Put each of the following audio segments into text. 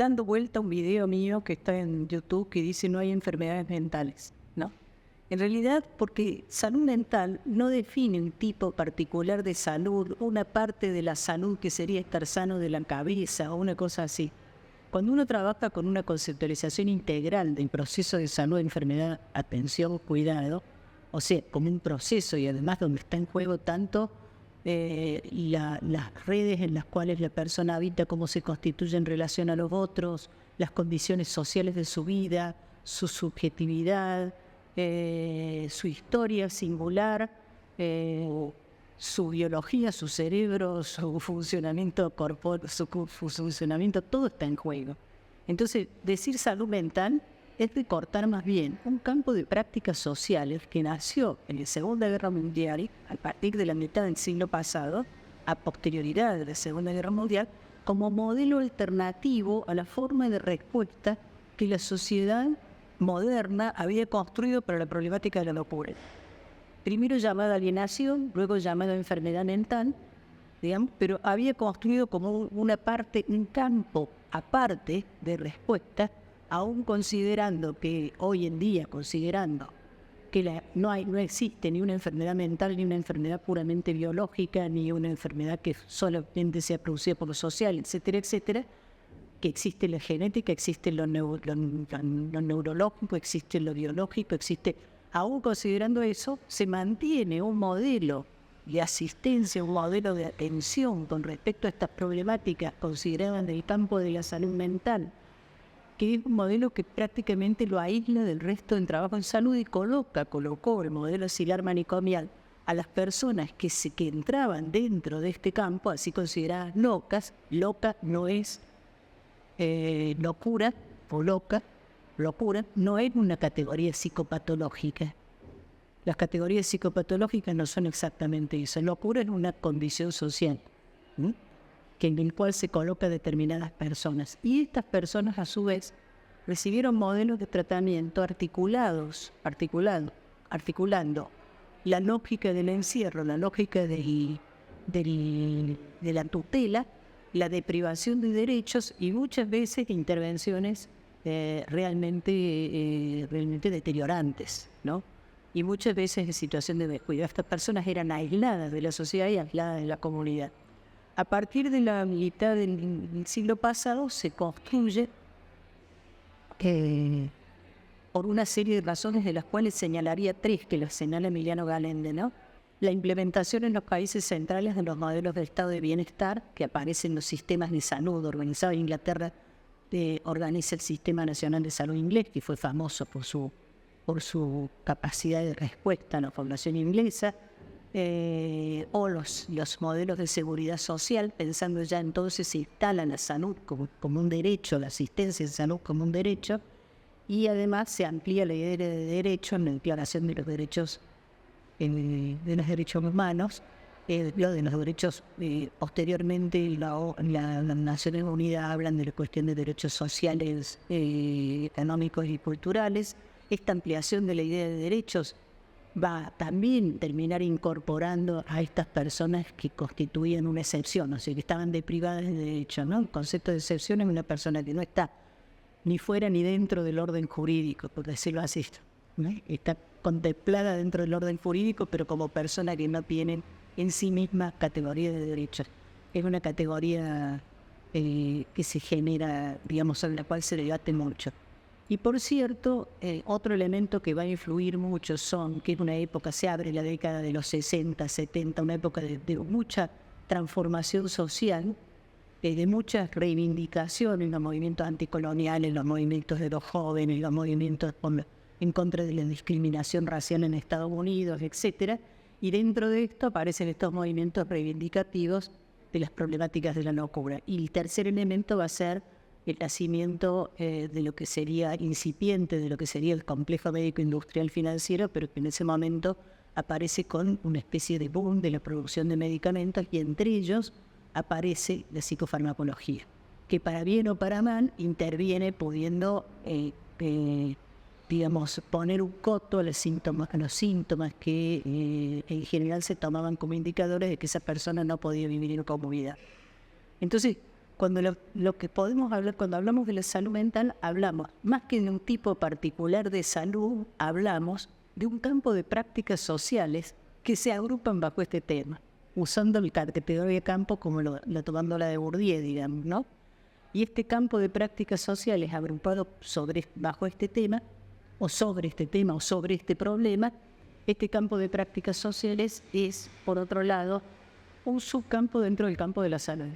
dando vuelta un video mío que está en YouTube que dice no hay enfermedades mentales, ¿no? En realidad, porque salud mental no define un tipo particular de salud, una parte de la salud que sería estar sano de la cabeza o una cosa así. Cuando uno trabaja con una conceptualización integral del proceso de salud, enfermedad, atención, cuidado, o sea, como un proceso y además donde está en juego tanto las redes en las cuales la persona habita, cómo se constituye en relación a los otros, las condiciones sociales de su vida, su subjetividad, su historia singular, su biología, su cerebro, su funcionamiento corporal, su funcionamiento, todo está en juego. Entonces, decir salud mental es recortar más bien un campo de prácticas sociales que nació en la Segunda Guerra Mundial, a partir de la mitad del siglo pasado, a posterioridad de la Segunda Guerra Mundial, como modelo alternativo a la forma de respuesta que la sociedad moderna había construido para la problemática de la locura. Primero llamada alienación, luego llamada enfermedad mental, digamos, pero había construido como una parte, un campo aparte de respuesta, aún considerando que hoy en día, considerando que no existe ni una enfermedad mental, ni una enfermedad puramente biológica, ni una enfermedad que solamente sea producida por lo social, etcétera, etcétera, que existe la genética, existe lo neurológico, existe lo biológico, existe... Aún considerando eso, se mantiene un modelo de asistencia, un modelo de atención con respecto a estas problemáticas consideradas del campo de la salud mental, que es un modelo que prácticamente lo aísla del resto del trabajo en salud y colocó el modelo auxiliar manicomial a las personas que entraban dentro de este campo, así consideradas locas. Loca no es locura o locura no es una categoría psicopatológica. Las categorías psicopatológicas no son exactamente eso. Locura es una condición social, ¿sí?, en el cual se coloca determinadas personas. Y estas personas, a su vez, recibieron modelos de tratamiento articulando la lógica del encierro, la lógica de la tutela, la deprivación de derechos y muchas veces intervenciones realmente deteriorantes, ¿no? Y muchas veces en situación de descuido. Estas personas eran aisladas de la sociedad y aisladas de la comunidad. A partir de la mitad del siglo pasado se construye por una serie de razones, de las cuales señalaría tres que las señala Emiliano Galende, ¿no? La implementación en los países centrales de los modelos de estado de bienestar que aparecen en los sistemas de salud organizados en Inglaterra. Organiza el Sistema Nacional de Salud Inglés, que fue famoso por su capacidad de respuesta a la población inglesa, o los modelos de seguridad social, pensando ya entonces se instala la salud como un derecho, la asistencia en salud como un derecho, y además se amplía la idea de derecho en la Declaración de los Derechos Humanos, lo de los derechos. Posteriormente las Naciones Unidas hablan de la cuestión de derechos sociales, económicos y culturales. Esta ampliación de la idea de derechos va a también terminar incorporando a estas personas que constituían una excepción, o sea, que estaban deprivadas de derecho, ¿no? El concepto de excepción es una persona que no está ni fuera ni dentro del orden jurídico, por decirlo así, ¿no? Está contemplada dentro del orden jurídico, pero como persona que no tiene en sí misma categoría de derechos. Es una categoría que se genera, digamos, sobre la cual se debate mucho. Y por cierto, otro elemento que va a influir mucho que es una época, se abre la década de los 60, 70, una época de mucha transformación social, de muchas reivindicaciones, los movimientos anticoloniales, los movimientos de los jóvenes, los movimientos en contra de la discriminación racial en Estados Unidos, etcétera. Y dentro de esto aparecen estos movimientos reivindicativos de las problemáticas de la locura. Y el tercer elemento va a ser el nacimiento de lo que sería incipiente, de lo que sería el complejo médico-industrial financiero, pero que en ese momento aparece con una especie de boom de la producción de medicamentos, y entre ellos aparece la psicofarmacología, que para bien o para mal interviene pudiendo digamos, poner un coto a los síntomas que en general se tomaban como indicadores de que esa persona no podía vivir en comunidad. Entonces, lo que podemos hablar, cuando hablamos de la salud mental, hablamos más que de un tipo particular de salud, hablamos de un campo de prácticas sociales que se agrupan bajo este tema, usando la categoría de campo como tomando la de Bourdieu, digamos, ¿no? Y este campo de prácticas sociales agrupado bajo este tema, o sobre este tema, o sobre este problema, este campo de prácticas sociales es, por otro lado, un subcampo dentro del campo de la salud,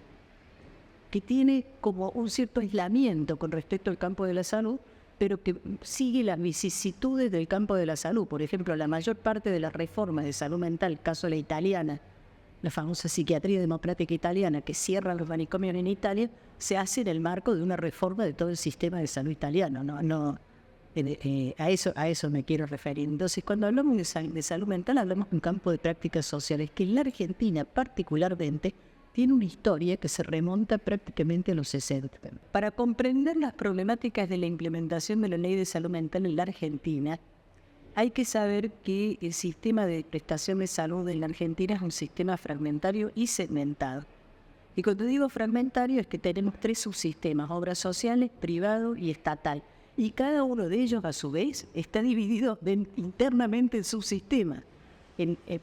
que tiene como un cierto aislamiento con respecto al campo de la salud, pero que sigue las vicisitudes del campo de la salud. Por ejemplo, la mayor parte de las reformas de salud mental, caso de la italiana, la famosa psiquiatría democrática italiana, que cierra los manicomios en Italia, se hace en el marco de una reforma de todo el sistema de salud italiano. A eso me quiero referir. Entonces, cuando hablamos de salud mental, hablamos de un campo de prácticas sociales que en la Argentina particularmente tiene una historia que se remonta prácticamente a los 60. Para comprender las problemáticas de la implementación de la ley de salud mental en la Argentina, hay que saber que el sistema de prestación de salud en la Argentina es un sistema fragmentario y segmentado. Y cuando digo fragmentario es que tenemos 3 subsistemas: obras sociales, privado y estatal. Y cada uno de ellos, a su vez, está dividido internamente en subsistemas.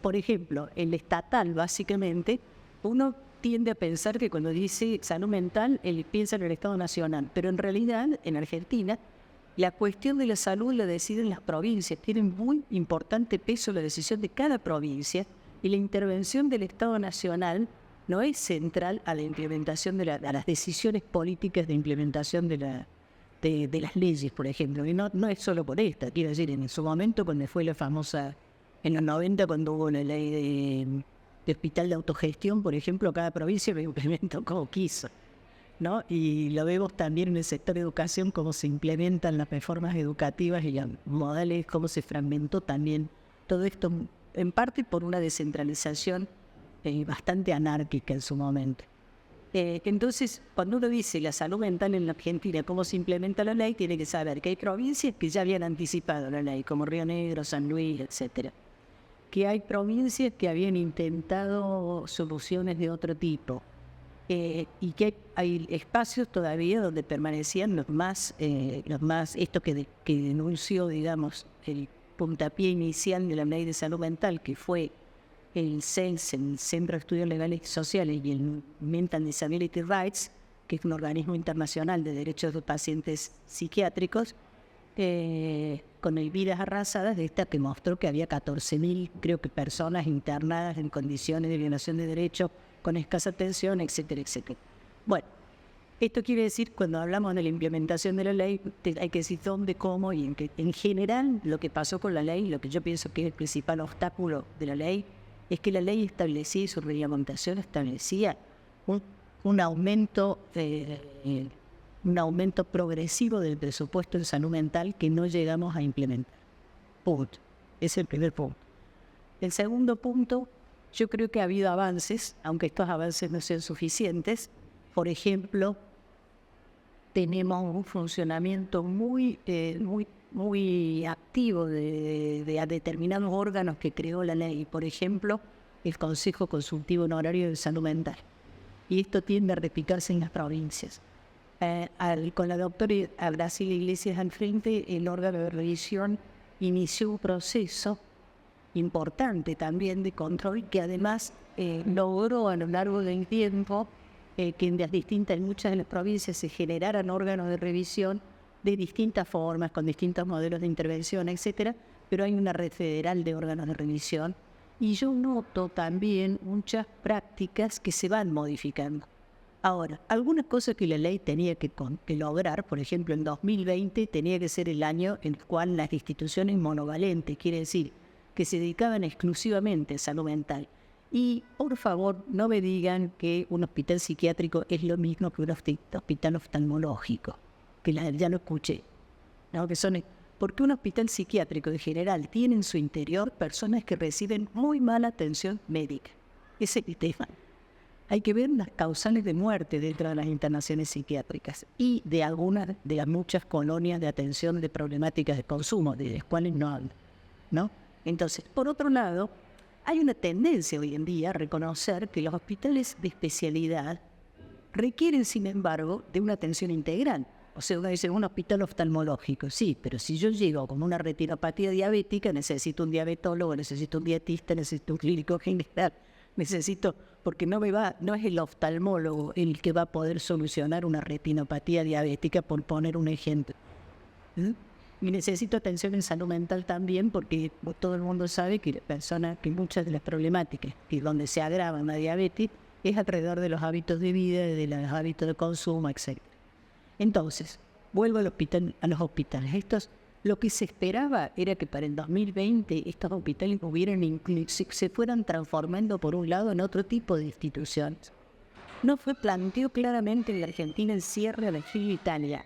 Por ejemplo, el estatal, básicamente, uno tiende a pensar que cuando dice salud mental, él piensa en el Estado Nacional, pero en realidad, en Argentina, la cuestión de la salud la deciden las provincias, tiene muy importante peso la decisión de cada provincia, y la intervención del Estado Nacional no es central a la implementación a las decisiones políticas de implementación de las leyes, por ejemplo. Y no es solo por esta, quiero decir, en su momento cuando fue la famosa, en los 90, cuando hubo la ley de hospital de autogestión, por ejemplo, cada provincia lo implementó como quiso, ¿no? Y lo vemos también en el sector de educación, cómo se implementan las reformas educativas y los modales, cómo se fragmentó también todo esto, en parte por una descentralización bastante anárquica en su momento. Entonces, cuando uno dice la salud mental en la Argentina, cómo se implementa la ley, tiene que saber que hay provincias que ya habían anticipado la ley, como Río Negro, San Luis, etcétera. Que hay provincias que habían intentado soluciones de otro tipo, y que hay espacios todavía donde permanecían los más esto que denunció, digamos, el puntapié inicial de la ley de salud mental, que fue el CELS, el Centro de Estudios Legales y Sociales, y el Mental Disability Rights, que es un organismo internacional de derechos de pacientes psiquiátricos, con el Vidas Arrasadas, de esta que mostró que había 14.000, creo que, personas internadas en condiciones de violación de derechos, con escasa atención, etcétera, etcétera. Bueno, esto quiere decir, cuando hablamos de la implementación de la ley, hay que decir dónde, cómo, y en general lo que pasó con la ley, lo que yo pienso que es el principal obstáculo de la ley, es que la ley establecía, y su reglamentación establecía un aumento progresivo del presupuesto en salud mental que no llegamos a implementar. Punto. Es el primer punto. El segundo punto, yo creo que ha habido avances, aunque estos avances no sean suficientes. Por ejemplo, tenemos un funcionamiento muy activo de determinados órganos que creó la ley. Por ejemplo, el Consejo Consultivo Honorario de Salud Mental. Y esto tiende a replicarse en las provincias. Con la doctora Graciela Iglesias al frente, el órgano de revisión inició un proceso importante también de control que además logró a lo largo del tiempo que en muchas de las provincias se generaran órganos de revisión de distintas formas, con distintos modelos de intervención, etcétera, pero hay una red federal de órganos de revisión, y yo noto también muchas prácticas que se van modificando. Ahora, algunas cosas que la ley tenía que lograr, por ejemplo, en 2020 tenía que ser el año en el cual las instituciones monovalentes, quiere decir, que se dedicaban exclusivamente a salud mental. Y, por favor, no me digan que un hospital psiquiátrico es lo mismo que un hospital oftalmológico, que ya lo escuché, ¿no? Porque un hospital psiquiátrico en general tiene en su interior personas que reciben muy mala atención médica. Ese es el tema. Hay que ver las causales de muerte dentro de las internaciones psiquiátricas y de algunas de las muchas colonias de atención de problemáticas de consumo, de las cuales no hablo, ¿no? Entonces, por otro lado, hay una tendencia hoy en día a reconocer que los hospitales de especialidad requieren, sin embargo, de una atención integral. O sea, uno dice, un hospital oftalmológico, sí, pero si yo llego con una retinopatía diabética, necesito un diabetólogo, necesito un dietista, necesito un clínico general, porque no es el oftalmólogo el que va a poder solucionar una retinopatía diabética, por poner un ejemplo. Y necesito atención en salud mental también, porque todo el mundo sabe que muchas de las problemáticas que donde se agrava la diabetes es alrededor de los hábitos de vida, de los hábitos de consumo, etc. Entonces, vuelvo a los hospitales. Lo que se esperaba era que para el 2020 estos hospitales se fueran transformando, por un lado, en otro tipo de instituciones. No fue planteado claramente en la Argentina el cierre a la fila Italia,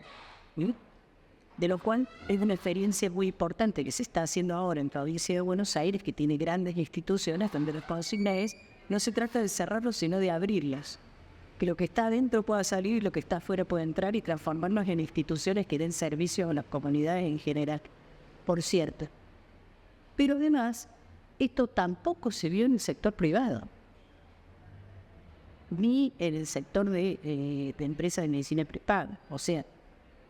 de lo cual es una experiencia muy importante que se está haciendo ahora en la provincia de Buenos Aires, que tiene grandes instituciones donde la consigna es: no se trata de cerrarlos, sino de abrirlas. Que lo que está adentro pueda salir y lo que está afuera pueda entrar, y transformarnos en instituciones que den servicio a las comunidades en general, por cierto. Pero además, esto tampoco se vio en el sector privado, ni en el sector de empresas de medicina prepaga. O sea,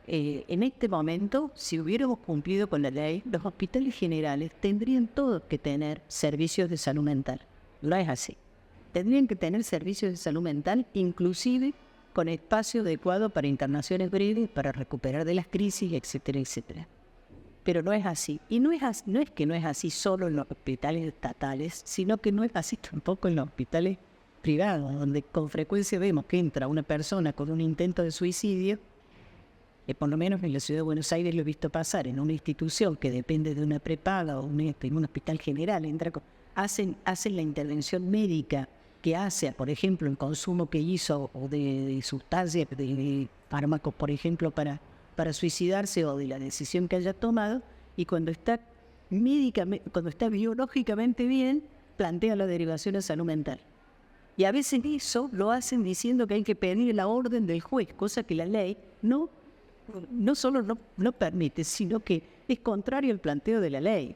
en este momento, si hubiéramos cumplido con la ley, los hospitales generales tendrían todos que tener servicios de salud mental. No es así. Tendrían que tener servicios de salud mental, inclusive con espacio adecuado para internaciones breves, para recuperar de las crisis, etcétera, etcétera. Pero no es así. Y no es que no es así solo en los hospitales estatales, sino que no es así tampoco en los hospitales privados, donde con frecuencia vemos que entra una persona con un intento de suicidio, por lo menos en la ciudad de Buenos Aires lo he visto pasar, en una institución que depende de una prepaga o en un hospital general, hacen la intervención médica que hace, por ejemplo, el consumo que hizo o de sustancias, de fármacos, por ejemplo, para suicidarse, o de la decisión que haya tomado, y cuando está biológicamente bien, plantea la derivación a salud mental. Y a veces eso lo hacen diciendo que hay que pedir la orden del juez, cosa que la ley no solo no permite, sino que es contrario al planteo de la ley.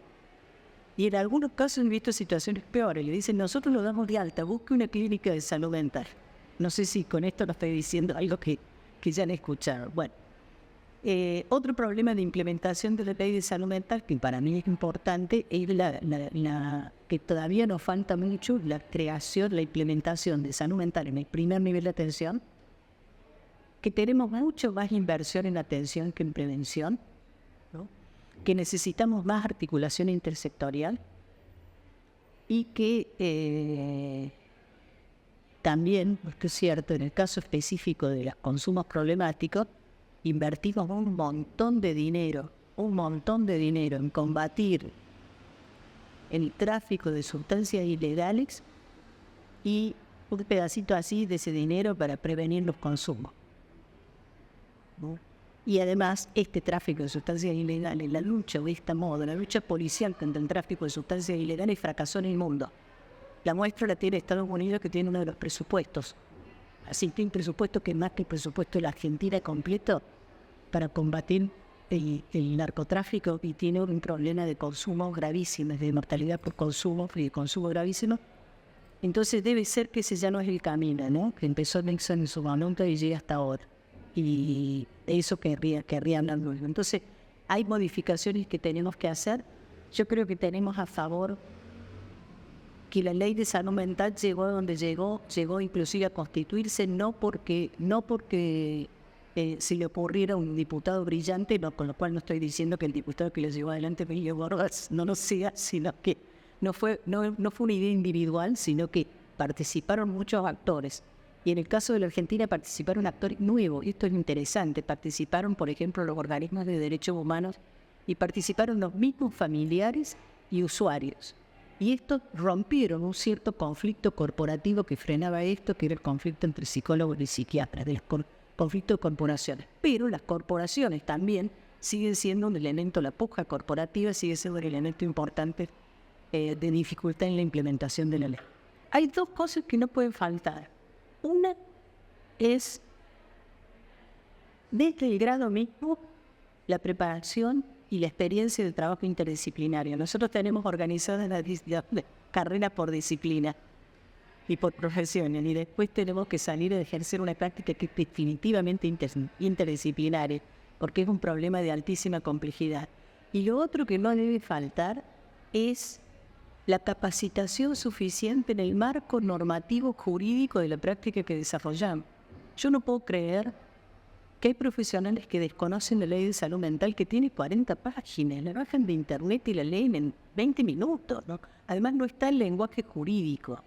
Y en algunos casos he visto situaciones peores. Le dicen: nosotros lo damos de alta, busque una clínica de salud mental. No sé si con esto no estoy diciendo algo que ya han escuchado. Bueno, otro problema de implementación de la ley de salud mental, que para mí es importante, es que todavía nos falta mucho la implementación de salud mental en el primer nivel de atención, que tenemos mucho más inversión en atención que en prevención, ¿no? Que necesitamos más articulación intersectorial, y que también, porque es cierto, en el caso específico de los consumos problemáticos, invertimos un montón de dinero en combatir el tráfico de sustancias ilegales, y un pedacito así de ese dinero para prevenir los consumos, ¿no? Y además, este tráfico de sustancias ilegales, la lucha policial contra el tráfico de sustancias ilegales, fracasó en el mundo. La muestra la tiene Estados Unidos, que tiene uno de los presupuestos. Así que un presupuesto que es más que el presupuesto de la Argentina completo para combatir el narcotráfico, y tiene un problema de consumo gravísimo, de mortalidad por consumo y de consumo gravísimo. Entonces debe ser que ese ya no es el camino, ¿no? Que empezó Nixon en su momento y llega hasta ahora. Y eso querría hablar luego. Entonces, hay modificaciones que tenemos que hacer. Yo creo que tenemos a favor que la ley de salud mental llegó a donde llegó inclusive a constituirse, no porque se le ocurriera a un diputado brillante, no, con lo cual no estoy diciendo que el diputado que lo llevó adelante, Miguel Borgas, no lo sea, sino que no fue una idea individual, sino que participaron muchos actores. Y en el caso de la Argentina participaron actores nuevos, y esto es interesante. Participaron, por ejemplo, los organismos de derechos humanos, y participaron los mismos familiares y usuarios. Y estos rompieron un cierto conflicto corporativo que frenaba esto, que era el conflicto entre psicólogos y psiquiatras, del conflicto de corporaciones. Pero las corporaciones también siguen siendo un elemento, la puja corporativa sigue siendo un elemento importante de dificultad en la implementación de la ley. Hay dos cosas que no pueden faltar. Una es, desde el grado mismo, la preparación y la experiencia del trabajo interdisciplinario. Nosotros tenemos organizadas las carreras por disciplina. y por profesiones, y después tenemos que salir a ejercer una práctica que es definitivamente interdisciplinaria, porque es un problema de altísima complejidad. Y lo otro que no debe faltar es la capacitación suficiente en el marco normativo jurídico de la práctica que desarrollamos. Yo no puedo creer que hay profesionales que desconocen la ley de salud mental, que tiene 40 páginas, la bajan de internet y la leen en 20 minutos, ¿no? Además no está el lenguaje jurídico,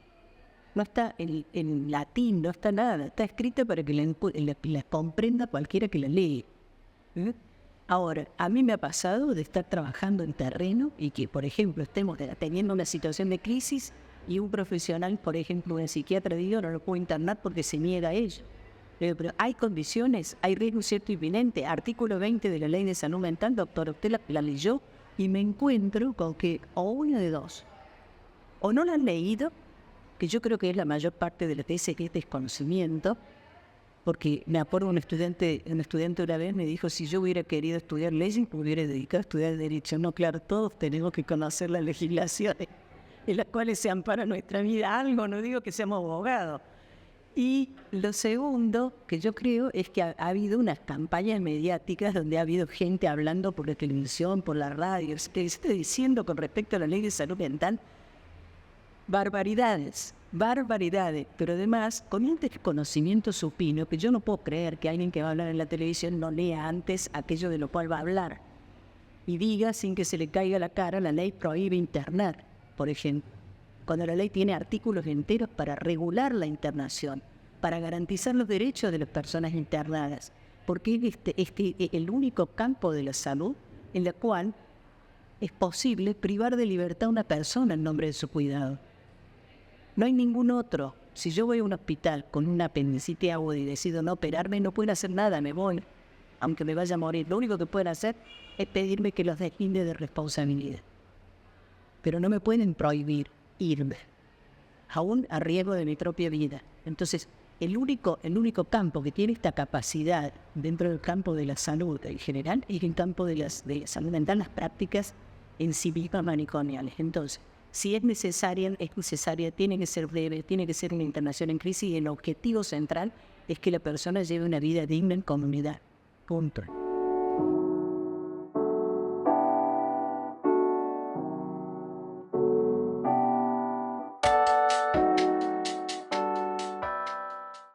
no está en latín, no está nada, está escrita para que la comprenda cualquiera que la lee. Ahora, a mí me ha pasado de estar trabajando en terreno y que, por ejemplo, estemos teniendo una situación de crisis y un profesional, por ejemplo, un psiquiatra, digo, no lo puedo internar porque se niega a ello. Pero hay condiciones, hay riesgo cierto y inminente. Artículo 20 de la Ley de Salud Mental, doctor, usted la leyó y me encuentro con que o una de dos, o no la han leído, que yo creo que es la mayor parte de la tesis, que es desconocimiento, porque me acuerdo un estudiante una vez me dijo, si yo hubiera querido estudiar leyes, me hubiera dedicado a estudiar derecho. No, claro, todos tenemos que conocer las legislaciones en las cuales se ampara nuestra vida. Algo, no digo que seamos abogados. Y lo segundo que yo creo es que ha habido unas campañas mediáticas donde ha habido gente hablando por la televisión, por la radio, que está diciendo con respecto a la ley de salud mental barbaridades, pero además con un desconocimiento supino que yo no puedo creer que alguien que va a hablar en la televisión no lea antes aquello de lo cual va a hablar y diga sin que se le caiga la cara, la ley prohíbe internar, por ejemplo, cuando la ley tiene artículos enteros para regular la internación, para garantizar los derechos de las personas internadas, porque es el único campo de la salud en el cual es posible privar de libertad a una persona en nombre de su cuidado. No hay ningún otro. Si yo voy a un hospital con una apendicitis aguda y decido no operarme, no pueden hacer nada, me voy, aunque me vaya a morir. Lo único que pueden hacer es pedirme que los deslinde de responsabilidad. Pero no me pueden prohibir irme, aún a riesgo de mi propia vida. Entonces, el único campo que tiene esta capacidad dentro del campo de la salud en general es el campo de la salud mental, las prácticas en sí mismas manicomiales. Entonces, si es necesaria, tiene que ser breve, tiene que ser una internación en crisis y el objetivo central es que la persona lleve una vida digna en comunidad. Punto.